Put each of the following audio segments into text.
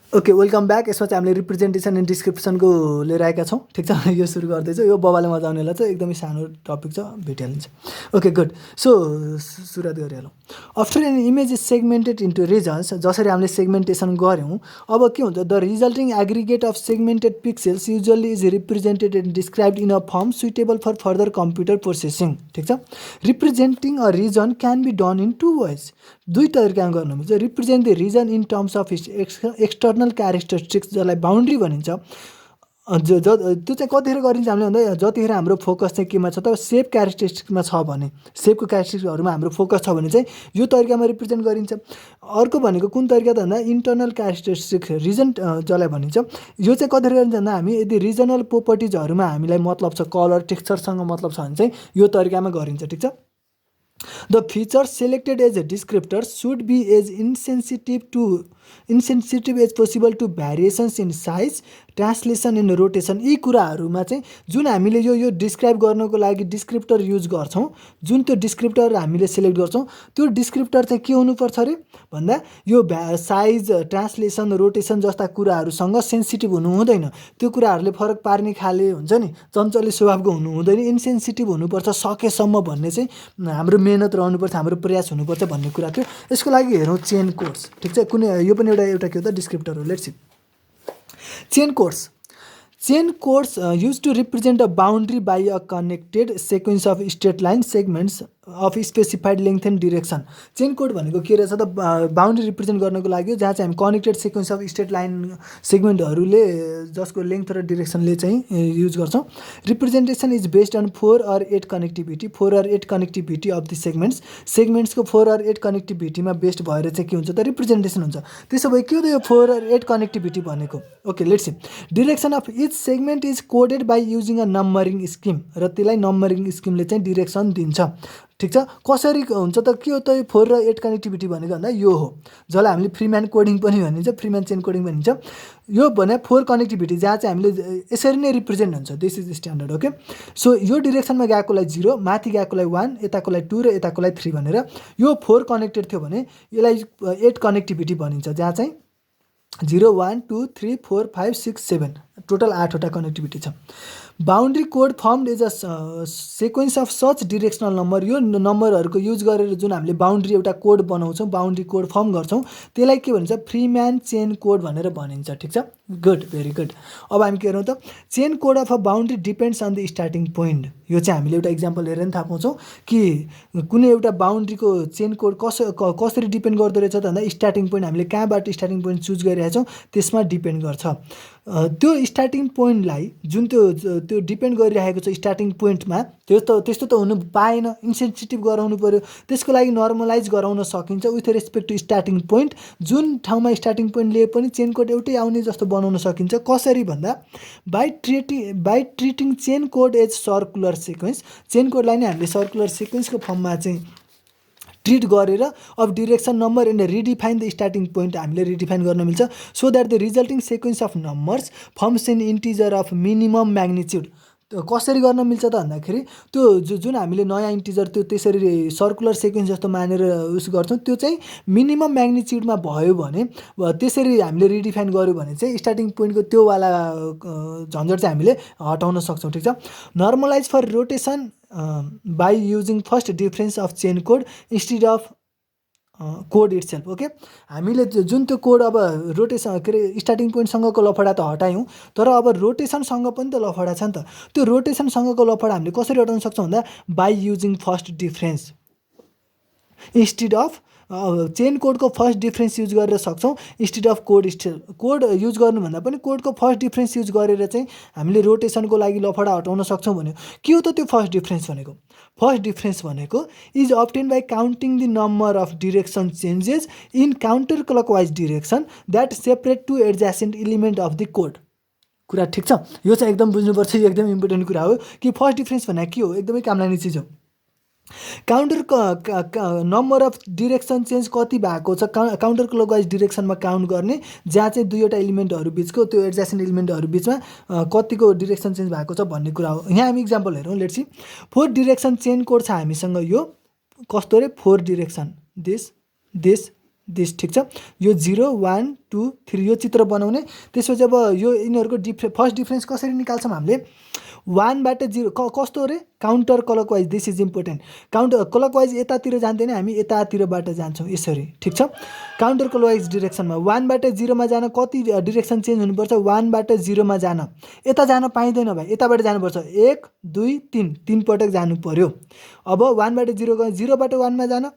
Okay welcome back. यसमा चाहिँ हामीले रिप्रेजेन्टेसन एन्ड डिस्क्रिप्सनको लिएर आएका छौँ। ठिक छ, यो सुरु गर्दैछु। यो बबाले मजा आउनेलाई चाहिँ एकदमै सानो टपिक छ, भेटिहालिन्छ। Okay good. सो सुरुवात गरिहालौँ। After an image is segmented into regions, जसरी हामीले सेगमेन्टेसन गऱ्यौँ, अब के हुन्छ, the resulting aggregate of segmented pixels usually is represented and described in a form suitable for further computer processing. ठिक छ, representing a region can be done in two ways. दुई तरिकामा गर्नु मिल्छ। Represent the region in terms of external characteristics, जसलाई boundary भनिन्छ। त्यो चाहिँ कतिखेर गरिन्छ हामीले भन्दा, जतिखेर हाम्रो फोकस चाहिँ केमा छ त, सेप क्यारेक्टरिस्टिक्समा छ भने, सेपको क्यारेक्टरिस्टिक्सहरूमा हाम्रो फोकस छ भने चाहिँ यो तरिकामा रिप्रेजेन्ट गरिन्छ। अर्को भनेको कुन तरिका त भन्दा इन्टर्नल क्यारेक्टरिस्टिक्स रिजन जसलाई भनिन्छ। यो चाहिँ कतिखेर गरिन्छ भन्दा, हामी यदि रिजनल प्रोपर्टिजहरूमा हामीलाई मतलब छ, कलर टेक्सचरसँग मतलब छ भने चाहिँ यो तरिकामा गरिन्छ। ठिक छ। The features selected as a descriptor should be as insensitive as possible to variations in size, translation and rotation. यी कुराहरूमा चाहिँ जुन हामीले यो डिस्क्राइब गर्नको लागि डिस्क्रिप्टर युज गर्छौँ, जुन त्यो डिस्क्रिप्टर हामीले सिलेक्ट गर्छौँ, त्यो डिस्क्रिप्टर चाहिँ के हुनुपर्छ अरे भन्दा, यो साइज, ट्रान्सलेसन, रोटेसन जस्ता कुराहरूसँग सेन्सिटिभ हुनु हुँदैन। त्यो कुराहरूले फरक पार्ने खाले हुन्छ नि, चञ्चले स्वभावको हुनु हुँदैन, इन्सेन्सिटिभ हुनुपर्छ सकेसम्म भन्ने चाहिँ हाम्रो मेहनत रहनुपर्छ, हाम्रो प्रयास हुनुपर्छ भन्ने कुरा थियो। यसको लागि हेरौँ चेन कोड्स। ठिक छ, कुनै यो पनि एउटा के हो त, डिस्क्रिप्टर हो। Let's see chain codes. Chain codes used to represent a boundary by a connected sequence of straight line segments of specified length and direction. Chain code भनेको के रहेछ त, बााउन्ड्री रिप्रेजेन्ट गर्नको लागि जहाँ चाहिँ हामी connected sequence of straight line सेगमेन्टहरूले जसको लेन्थ र डिरेक्सनले चाहिँ युज गर्छौँ। Representation is based on 4 or 8 connectivity, 4 or 8 connectivity of the सेगमेन्ट्सको 4 or 8 कनेक्टिभिटीमा बेस्ड भएर चाहिँ के हुन्छ त, रिप्रेजेन्टेसन हुन्छ। त्यसो भए के हो त यो 4 or 8 कनेक्टिभिटी भनेको? Okay let's see. Direction of each segment is coded by using a numbering scheme, र त्यसलाई नम्बरिङ स्किमले चाहिँ डिरेक्सन दिन्छ। ठिक छ, कसरी हुन्छ त, के हो त यो 4 र 8 कनेक्टिभिटी भनेको भन्दा यो हो, जसलाई हामीले फ्रीम्यान कोडिङ पनि भनिन्छ, फ्रीम्यान चेन कोडिङ भनिन्छ। यो भने 4 कनेक्टिभिटी जहाँ चाहिँ हामीले यसरी नै रिप्रेजेन्ट हुन्छ। This is standard. Okay, so यो डिरेक्सनमा गएकोलाई 0, माथि गएकोलाई 1, यताकोलाई 2 र यताकोलाई 3 भनेर यो 4 कनेक्टेड थियो भने यसलाई 8 कनेक्टिभिटी भनिन्छ, जहाँ चाहिँ 0 1 2 3 4 5 6 7 टोटल 8वटा कनेक्टिभिटी छ। Boundary code formed is a sequence of such directional number. यो नम्बरहरूको युज गरेर जुन हामीले बााउन्ड्री एउटा कोड बनाउँछौँ, बााउन्ड्री कोड फर्म गर्छौँ, त्यसलाई के भन्छ, फ्रीम्यान चेन कोड भनेर भनिन्छ। ठिक छ, गुड, भेरी गुड। अब हामी के गरौँ त, chain code of a boundary depends on the starting point. यो चाहिँ हामीले एउटा इक्जाम्पल हेरेर पनि थाहा पाउँछौँ कि कुनै एउटा बााउन्ड्रीको चेन कोड कसरी डिपेन्ड गर्दो रहेछ त भन्दा, स्टार्टिङ पोइन्ट हामीले कहाँबाट स्टार्टिङ पोइन्ट चुज गरिरहेका छौँ त्यसमा डिपेन्ड गर्छ। त्यो स्टार्टिङ पोइन्टलाई जुन त्यो डिपेन्ड गरिरहेको छ स्टार्टिङ पोइन्टमा, त्यस्तो त हुनु पाएन, इन्सेन्सिटिभ गराउनु पऱ्यो। त्यसको लागि नर्मलाइज गराउन सकिन्छ with respect to starting point. जुन ठाउँमा स्टार्टिङ पोइन्ट लिए पनि चेन कोड एउटै आउने जस्तो बनाउन सकिन्छ। कसरी भन्दा, by treating chain code as circular sequence. Chain कोडलाई नै हामीले सर्कुलर सिक्वेन्सको फर्ममा चाहिँ ट्रिट गरेर अब direction number and redefine the starting point हामीले रिडिफाइन गर्न मिल्छ, so that the resulting sequence of numbers forms in integer of minimum magnitude. कसरी गर्न मिल्छ त भन्दाखेरि, त्यो जुन हामीले नयाँ इन्टिजर त्यो त्यसरी सर्कुलर सिक्वेन्स जस्तो मानेर उस गर्छौँ, त्यो चाहिँ मिनिमम म्याग्निच्युडमा भयो भने, त्यसरी हामीले रिडिफाइन गऱ्यो भने चाहिँ स्टार्टिङ पोइन्टको त्योवाला झन्झट चाहिँ हामीले हटाउन सक्छौँ। ठिक छ। Normalise for rotation by using first difference of chain code instead of code itself. Okay, हामीले जुन त्यो कोड अब रोटेसन के अरे स्टार्टिङ पोइन्टसँगको लफडा त हटायौँ, तर अब रोटेसनसँग पनि त लफडा छ नि त। त्यो रोटेसनसँगको लफडा हामीले कसरी हटाउन सक्छौँ भन्दा, by using first difference instead of chain कोडको फर्स्ट डिफरेन्स युज गरेर सक्छौँ, इन्स्टिड अफ कोड युज गर्नुभन्दा पनि कोडको फर्स्ट डिफरेन्स युज गरेर चाहिँ हामीले रोटेसनको लागि लफडा हटाउन सक्छौँ भन्यो। के हो त त्यो फर्स्ट डिफरेन्स भनेको? फर्स्ट डिफरेन्स भनेको is obtain by counting the number of direction changes in counter clockwise direction that separate two adjacent element of the code. कुरा ठिक छ? यो चाहिँ एकदम बुझ्नुपर्छ, यो एकदम इम्पोर्टेन्ट कुरा हो कि फर्स्ट डिफरेन्स भनेको के हो, एकदमै काम लाग्ने चिज हो। Counter number of direction change कति भएको छ काउन्टर क्लकवाइज डिरेक्सनमा काउन्ट गर्ने, जहाँ चाहिँ दुईवटा एलिमेन्टहरू बिचको त्यो एडजासेन्ट एलिमेन्टहरू बिचमा कतिको डिरेक्सन चेन्ज भएको छ भन्ने कुरा हो। यहाँ हामी इक्जाम्पल हेरौँ। Let's see, 4 direction chain code छ हामीसँग। यो कस्तो अरे 4 डिरेक्सन, दिस दिस दिस ठिक छ। यो 0 1 2 3 यो चित्र बनाउने। त्यसपछि अब यो यिनीहरूको फर्स्ट डिफ्रेन्स कसरी निकाल्छौँ हामीले 1 बाट 0 कस्तो रे counter clockwise this is important. Counter clockwise यतातिर जाँदैन हामी यतातिरबाट जान्छौँ यसरी ठिक छ। काउन्टर क्लकवाइज डिरेक्सनमा 1 बाट 0 मा जान कति डिरेक्सन चेन्ज हुनुपर्छ 1 बाट 0 मा जान यता जान पाइँदैन भाइ यताबाट जानुपर्छ 1 2 3 3 पटक जानु पर्यो। अब 1 बाट 0 गयो 0 बाट 1 मा जान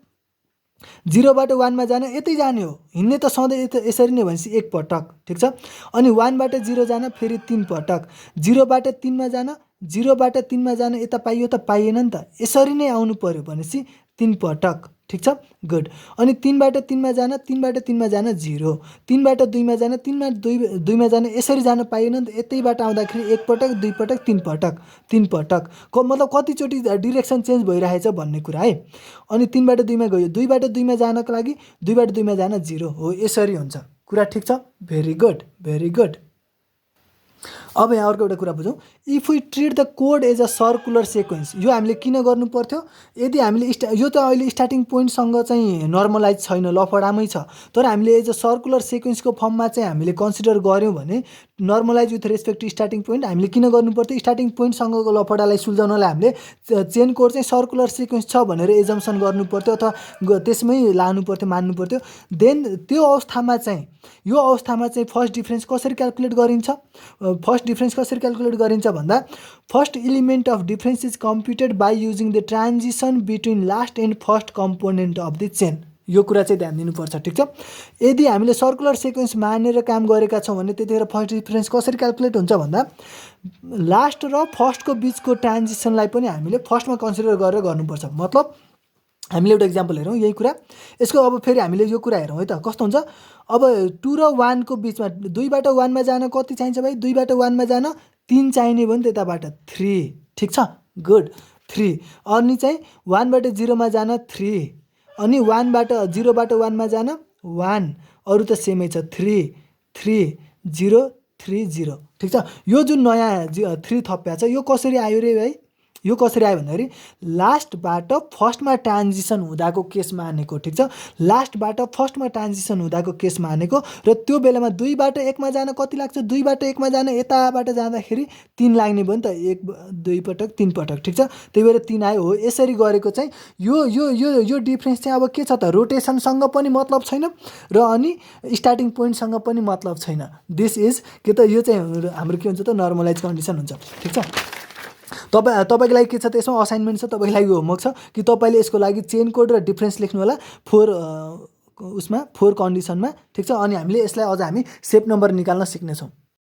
0 बाट 1 मा जान यतै जाने हो हिँड्ने त सधैँ यसरी नै भनेपछि एक पटक ठिक छ। अनि 1 बाट 0 जान फेरि 3 पटक 0 बाट 3 मा जान 0 बाट 3 मा जान यता पाइयो त पाइएन नि त यसरी नै आउनु पर्यो भनेपछि 3 पटक ठिक छ गुड। अनि 3 बाट 3 मा जान 3 बाट 3 मा जान 0 3 बाट 2 मा जान 3 बाट 2 मा जान यसरी जान पाइएन नि त यतैबाट आउँदाखेरि एक पटक 2 पटक 3 पटक 3 पटक मतलब कतिचोटि डिरेक्सन चेन्ज भइरहेछ भन्ने कुरा है। अनि 3 बाट 2 मा गयो 2 बाट 2 मा जानको लागि 2 बाट 2 मा जान 0 हो यसरी हुन्छ कुरा ठिक छ भेरी गुड भेरी गुड। अब यहाँ अर्को एउटा कुरा बुझौँ if we treat the code as a circular sequence यो हामीले किन गर्नु पर्थ्यो यदि हामीले यो त अहिले स्टार्टिङ पोइन्टसँग चाहिँ नर्मलाइज छैन लफडामै छ तर हामीले एज अ सर्कुलर सिक्वेन्सको फर्ममा चाहिँ हामीले कन्सिडर गऱ्यौँ भने normalise with respect to starting point हामीले किन गर्नु पर्थ्यो स्टार्टिङ पोइन्टसँगको लफडालाई सुल्झाउनलाई हामीले चेन कोड चाहिँ सर्कुलर सिक्वेन्स छ भनेर एजम्सन गर्नु पर्थ्यो अथवा त्यसमै लानु पर्थ्यो मान्नु पर्थ्यो। देन त्यो अवस्थामा चाहिँ यो अवस्थामा चाहिँ फर्स्ट डिफ्रेन्स कसरी क्याल्कुलेट गरिन्छ फर्स्ट डिफ्रेन्स कसरी क्याल्कुलेट गरिन्छ भन्दा first element of difference is computed by using the transition between last and first component of the chain यो कुरा चाहिँ ध्यान दिनुपर्छ ठिक छ। यदि हामीले सर्कुलर सिक्वेन्स मानेर काम गरेका छौँ भने त्यतिखेर फर्स्ट डिफ्रेन्स कसरी क्याल्कुलेट हुन्छ भन्दा लास्ट र फर्स्टको बिचको ट्रान्जिसनलाई पनि हामीले फर्स्टमा कन्सिडर गरेर गर्नुपर्छ। मतलब हामीले एउटा इक्जाम्पल हेरौँ यही कुरा यसको अब फेरि हामीले यो कुरा हेरौँ है त कस्तो हुन्छ। अब 2 र 1 को बिचमा 2 बाट 1 मा जान कति चाहिन्छ भाइ 2 बाट 1 मा जान 3 चाहिने भयो नि त्यताबाट 3 ठिक छ गुड 3 अनि चाहिँ 1 बाट 0 मा जान 3 अनि 1 बाट 0 बाट 1 मा जान 1 अरू त सेमै छ 3 3 0 3 0 ठिक छ। यो जुन नयाँ 3 थप्या छ यो कसरी आयो रे भाइ यो कसरी आयो भन्दाखेरि लास्टबाट फर्स्टमा ट्रान्जिसन हुँदाको केस मानेको ठिक छ लास्टबाट फर्स्टमा ट्रान्जिसन हुँदाको केस मानेको र त्यो बेलामा 2 बाट 1 मा जान कति लाग्छ 2 बाट 1 मा जान यताबाट जाँदाखेरि 3 लाग्ने भयो नि त 1 2 पटक 3 पटक ठिक छ त्यही भएर 3 आयो हो यसरी गरेको चाहिँ यो यो यो यो डिफ्रेन्स चाहिँ अब के छ त रोटेसनसँग पनि मतलब छैन र अनि स्टार्टिङ पोइन्टसँग पनि मतलब छैन दिस इज के त यो चाहिँ हाम्रो के हुन्छ त नर्मलाइज कन्डिसन हुन्छ ठिक छ। तपाईँको लागि के छ त्यसमा असाइनमेन्ट छ तपाईँको लागि होमवर्क छ कि तपाईँले यसको लागि चेन कोड र डिफ्रेन्स लेख्नु होला 4 कन्डिसनमा ठिक छ। अनि हामीले यसलाई अझ हामी सेप नम्बर निकाल्न सिक्नेछौँ।